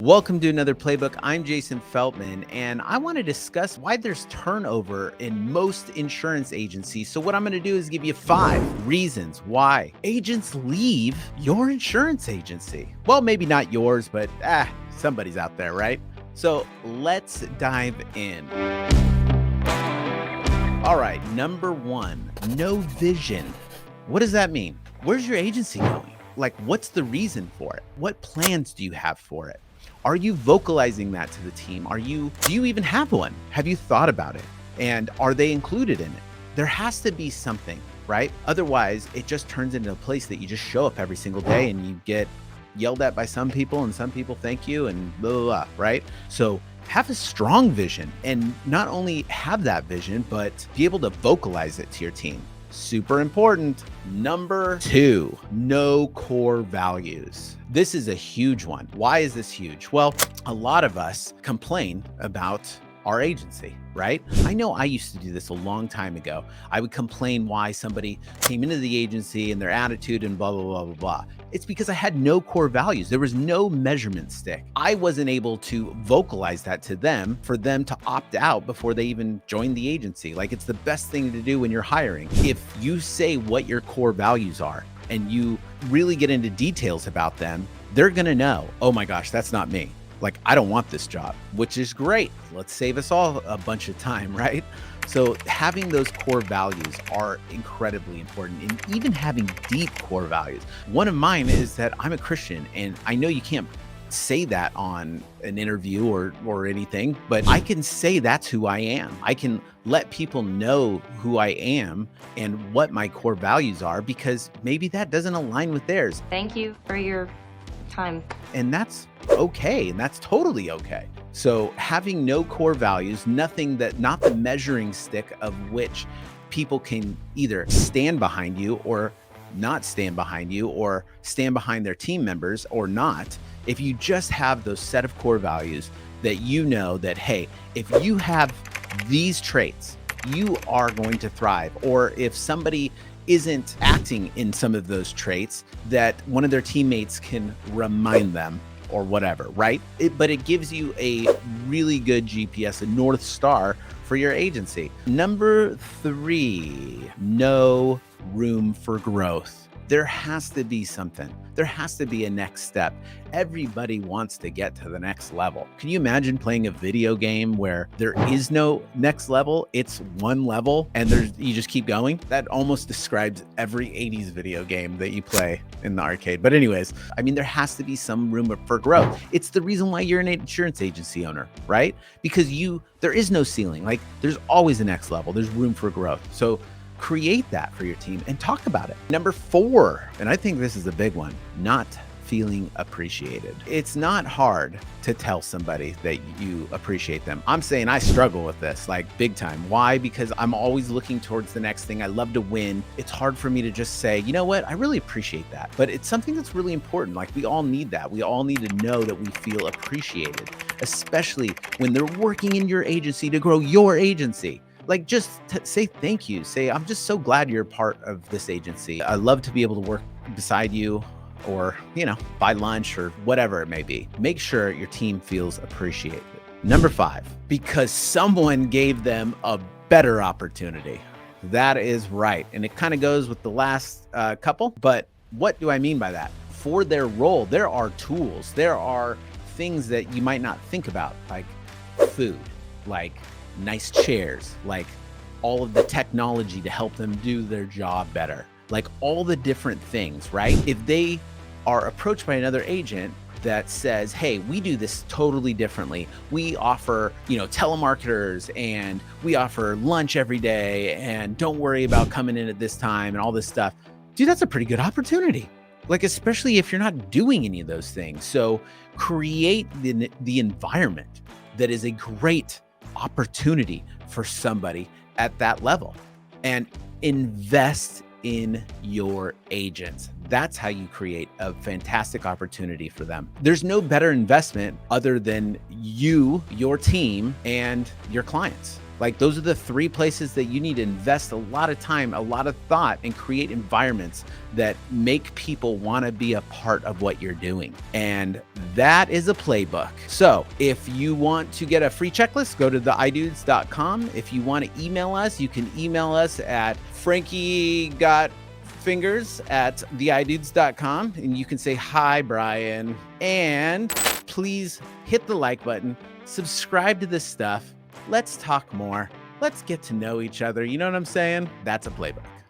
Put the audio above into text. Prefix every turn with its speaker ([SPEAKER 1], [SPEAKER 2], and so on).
[SPEAKER 1] Welcome to another playbook. I'm Jason Feltman, and I want to discuss why there's turnover in most insurance agencies. So, what I'm going to do is give you 5 reasons why agents leave your insurance agency. Well, maybe not yours, but somebody's out there, right? So, let's dive in. All right, number 1, no vision. What does that mean? Where's your agency going? Like, what's the reason for it? What plans do you have for it? Are you vocalizing that to the team? Do you even have one? Have you thought about it? And are they included in it? There has to be something, right? Otherwise, it just turns into a place that you just show up every single day and you get yelled at by some people and some people thank you and blah, blah, blah, right? So have a strong vision, and not only have that vision, but be able to vocalize it to your team. Super important. Number 2, no core values. This is a huge one. Why is this huge? Well, a lot of us complain about our agency, right? I know I used to do this a long time ago. I would complain why somebody came into the agency and their attitude and blah, blah, blah, blah, blah. It's because I had no core values. There was no measurement stick. I wasn't able to vocalize that to them for them to opt out before they even joined the agency. Like, it's the best thing to do when you're hiring. If you say what your core values are and you really get into details about them, they're gonna know, oh my gosh, that's not me. Like, I don't want this job, which is great. Let's save us all a bunch of time, right? So having those core values are incredibly important, and even having deep core values. One of mine is that I'm a Christian, and I know you can't say that on an interview or anything, but I can say that's who I am. I can let people know who I am and what my core values are, because maybe that doesn't align with theirs.
[SPEAKER 2] Thank you for your time.
[SPEAKER 1] And that's okay. And that's totally okay. So having no core values, not the measuring stick of which people can either stand behind you or not stand behind you, or stand behind their team members or not. If you just have those set of core values that you know that, hey, if you have these traits, you are going to thrive. Or if somebody isn't acting in some of those traits, that one of their teammates can remind them or whatever, right? But it gives you a really good GPS, a North Star for your agency. Number 3, no room for growth. There has to be something. There has to be a next step. Everybody wants to get to the next level. Can you imagine playing a video game where there is no next level? It's one level and you just keep going. That almost describes every 80s video game that you play in the arcade. But anyways, I mean, there has to be some room for growth. It's the reason why you're an insurance agency owner, right? Because there is no ceiling. Like, there's always a next level. There's room for growth. So create that for your team and talk about it. Number 4, and I think this is a big one, not feeling appreciated. It's not hard to tell somebody that you appreciate them. I'm saying I struggle with this, like, big time. Why? Because I'm always looking towards the next thing. I love to win. It's hard for me to just say, you know what, I really appreciate that. But it's something that's really important. Like, we all need that. We all need to know that we feel appreciated, especially when they're working in your agency to grow your agency. Like, just say thank you. Say, I'm just so glad you're a part of this agency. I love to be able to work beside you, or, buy lunch or whatever it may be. Make sure your team feels appreciated. Number 5, because someone gave them a better opportunity. That is right. And it kind of goes with the last couple. But what do I mean by that? For their role, there are tools. There are things that you might not think about, like food, like nice chairs, like all of the technology to help them do their job better, like all the different things, right? If they are approached by another agent that says, hey, we do this totally differently. We offer, telemarketers, and we offer lunch every day, and don't worry about coming in at this time and all this stuff. Dude, that's a pretty good opportunity. Like, especially if you're not doing any of those things. So create the environment that is a great opportunity for somebody at that level, and invest in your agents. That's how you create a fantastic opportunity for them. There's no better investment other than you, your team, and your clients. Like those are the 3 places that you need to invest a lot of time, a lot of thought, and create environments that make people want to be a part of what you're doing. And that is a playbook. So if you want to get a free checklist, go to theidudes.com. If you want to email us, you can email us at frankie.fingers@theidudes.com, and you can say, hi, Brian. And please hit the like button, subscribe to this stuff. Let's talk more. Let's get to know each other. You know what I'm saying? That's a playbook.